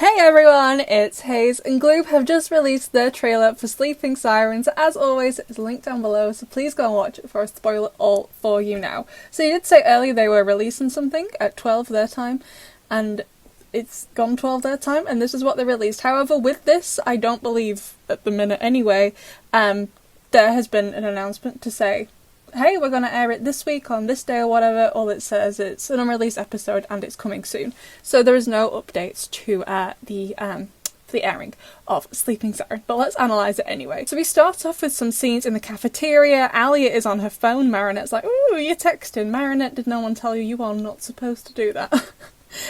Hey everyone, it's Hayes, and Gloob have just released their trailer for Sleeping Sirens. As always, it's linked down below, so please go and watch it before I spoil it all for you now. So you did say earlier they were releasing something at 12 their time, and it's gone 12 their time, and this is what they released. However, with this, I don't believe, at the minute anyway, there has been an announcement to say, hey, we're going to air it this week on this day or whatever. All it says it's an unreleased episode and it's coming soon. So there is no updates to the airing of Sleeping Siren, but let's analyse it anyway. So we start off with some scenes in the cafeteria. Alia is on her phone. Marinette's like, ooh, you're texting. Marinette, did no one tell you you are not supposed to do that?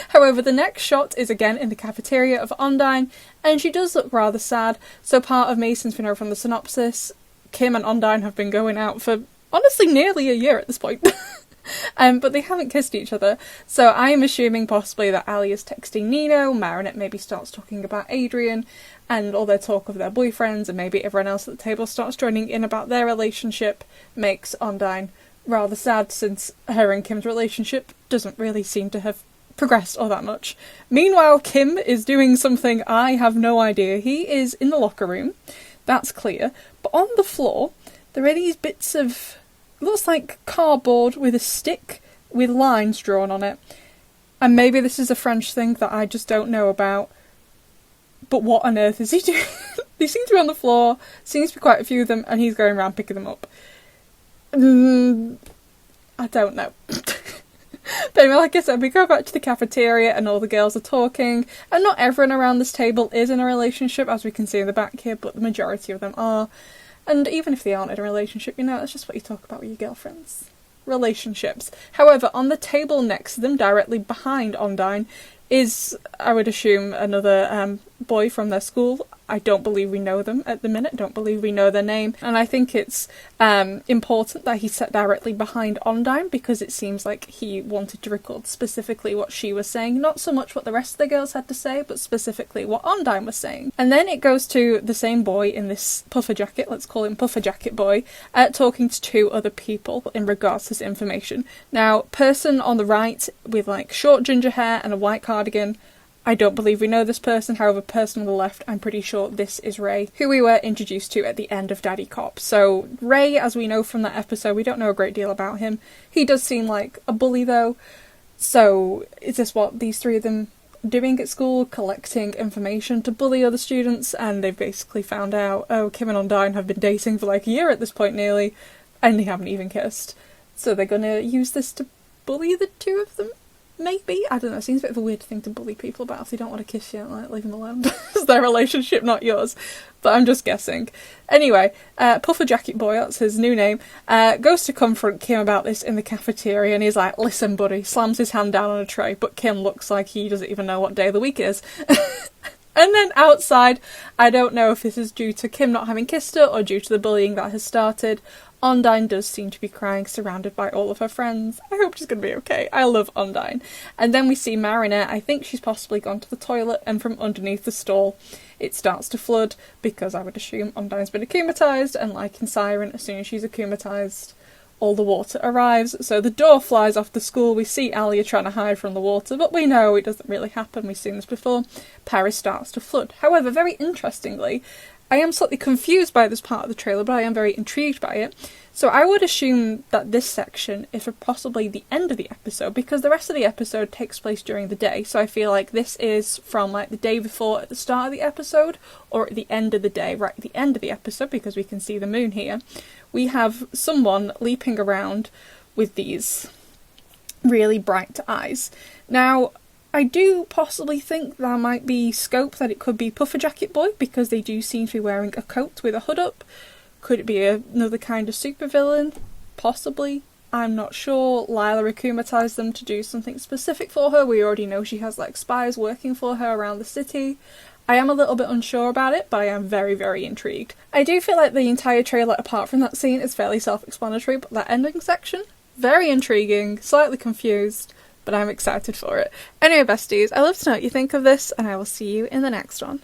However, the next shot is again in the cafeteria of Ondine, and she does look rather sad. So part of me, since we know from the synopsis, Kim and Ondine have been going out for honestly nearly a year at this point. But they haven't kissed each other, so I am assuming possibly that Ali is texting Nino, Marinette maybe starts talking about Adrian, and all their talk of their boyfriends, and maybe everyone else at the table starts joining in about their relationship, makes Ondine rather sad, since her and Kim's relationship doesn't really seem to have progressed all that much. Meanwhile, Kim is doing something I have no idea. He is in the locker room, that's clear, but on the floor there are these bits of, looks like cardboard with a stick with lines drawn on it. And maybe this is a French thing that I just don't know about. But what on earth is he doing? They seem to be on the floor, seems to be quite a few of them, and he's going around picking them up. I don't know. But anyway, like I said, we go back to the cafeteria and all the girls are talking, and not everyone around this table is in a relationship, as we can see in the back here, but the majority of them are. And even if they aren't in a relationship, you know, that's just what you talk about with your girlfriends. Relationships. However, on the table next to them, directly behind Ondine, is, I would assume, another boy from their school. I don't believe we know them at the minute, don't believe we know their name. And I think it's important that he sat directly behind Ondine, because it seems like he wanted to record specifically what she was saying, not so much what the rest of the girls had to say, but specifically what Ondine was saying. And then it goes to the same boy in this puffer jacket, let's call him Puffer Jacket Boy, talking to two other people in regards to this information. Now, person on the right with like short ginger hair and a white cardigan, I don't believe we know this person. However, person on the left, I'm pretty sure this is Ray, who we were introduced to at the end of Daddy Cop. So Ray, as we know from that episode, we don't know a great deal about him. He does seem like a bully though. So is this what these three of them are doing at school? Collecting information to bully other students? And they've basically found out, oh, Kim and Ondine have been dating for like a year at this point nearly, and they haven't even kissed. So they're gonna use this to bully the two of them? Maybe? I don't know, it seems a bit of a weird thing to bully people about. If they don't want to kiss you, like, leave them alone. It's their relationship, not yours. But I'm just guessing. Anyway, Puffer Jacket Boy, that's his new name, goes to confront Kim about this in the cafeteria, and he's like, listen buddy, slams his hand down on a tray, but Kim looks like he doesn't even know what day of the week it is. And then outside, I don't know if this is due to Kim not having kissed her, or due to the bullying that has started, Ondine does seem to be crying, surrounded by all of her friends. I hope she's going to be okay. I love Ondine. And then we see Marinette. I think she's possibly gone to the toilet, and from underneath the stall it starts to flood, because I would assume Ondine's been akumatized, and like in Siren, as soon as she's akumatized, all the water arrives. So the door flies off the school. We see Alia trying to hide from the water, but we know it doesn't really happen. We've seen this before. Paris starts to flood. However, very interestingly, I am slightly confused by this part of the trailer, but I am very intrigued by it. So I would assume that this section is for possibly the end of the episode, because the rest of the episode takes place during the day. So I feel like this is from like the day before at the start of the episode, or at the end of the day, right at the end of the episode, because we can see the moon here. We have someone leaping around with these really bright eyes. Now, I do possibly think there might be scope that it could be Puffer Jacket Boy, because they do seem to be wearing a coat with a hood up. Could it be another kind of supervillain? Possibly. I'm not sure. Lila akumatized them to do something specific for her. We already know she has like spies working for her around the city. I am a little bit unsure about it, but I am very, very intrigued. I do feel like the entire trailer, apart from that scene, is fairly self-explanatory, but that ending section, very intriguing, slightly confused, but I'm excited for it. Anyway, besties, I'd love to know what you think of this, and I will see you in the next one.